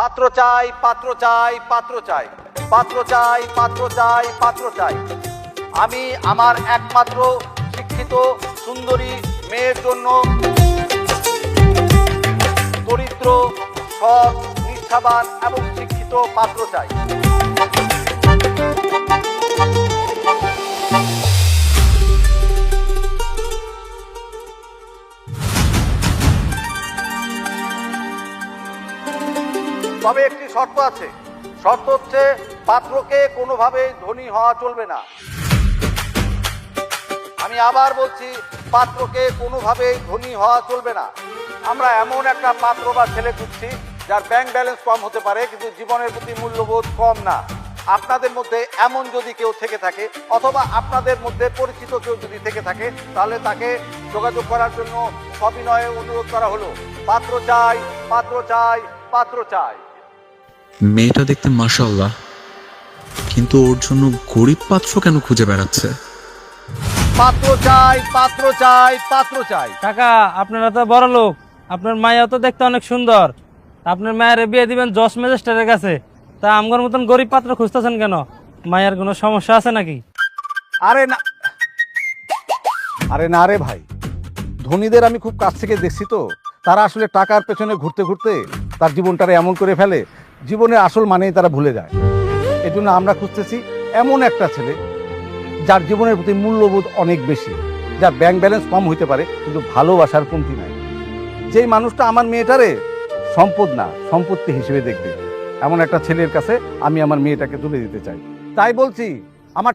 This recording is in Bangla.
পাত্র চাই, পাত্র চাই, পাত্র চাই, পাত্র চাই, পাত্র চাই, পাত্র চাই। আমি আমার একমাত্র শিক্ষিত সুন্দরী মেয়ের জন্য দরিদ্র, সৎ, নিষ্ঠাবান এবং শিক্ষিত পাত্র চাই। তবে একটি শর্ত আছে। শর্ত হচ্ছে পাত্রকে কোনোভাবে ধনী হওয়া চলবে না। আমি আবার বলছি, পাত্রকে কোনোভাবে ধনী হওয়া চলবে না। আমরা এমন একটা পাত্র বা ছেলে খুঁজছি যার ব্যাংক ব্যালেন্স কম হতে পারে কিন্তু জীবনের প্রতি মূল্যবোধ কম না। আপনাদের মধ্যে এমন যদি কেউ থেকে থাকে অথবা আপনাদের মধ্যে পরিচিত কেউ যদি থেকে থাকে তাহলে তাকে যোগাযোগ করার জন্য সবিনয়ে অনুরোধ করা হলো। পাত্র চাই, পাত্র চাই, পাত্র চাই। মেয়েটা দেখতে মাশাআল্লাহ, কিন্তু ওর জন্য গরিব পাত্র কেন খুঁজে বেড়াচ্ছে? পাত্র চাই, পাত্র চাই, পাত্র চাই। কাকা, আপনারা তো বড় লোক, আপনার মায়া তো দেখতে অনেক সুন্দর। আপনার মায়ের বিয়ে দিবেন জজ ম্যাজিস্ট্রেটের কাছে, তা আমগর মতন গরিব পাত্র খুঁজতেছেন কেন? মায়ের কোনো সমস্যা আছে নাকি? আরে না, আরে না রে ভাই, ধনীদের আমি খুব কাছ থেকে দেখছি তো, তারা আসলে টাকার পেছনে ঘুরতে ঘুরতে তার জীবনটারে এমন করে ফেলে, জীবনের আসল মানেই তারা ভুলে যায়। এই জন্য আমরা খুঁজতেছি এমন একটা ছেলে যার জীবনের প্রতি মূল্যবোধ অনেক বেশি, যার ব্যাংক ব্যালেন্স কম হইতে পারে কিন্তু ভালোবাসার কমতি নাই। যেই মানুষটা আমার মেয়েটারে সম্পদ না সম্পত্তি হিসেবে দেখবে, এমন একটা ছেলের কাছে আমি আমার মেয়েটাকে তুলে দিতে চাই। তাই বলছি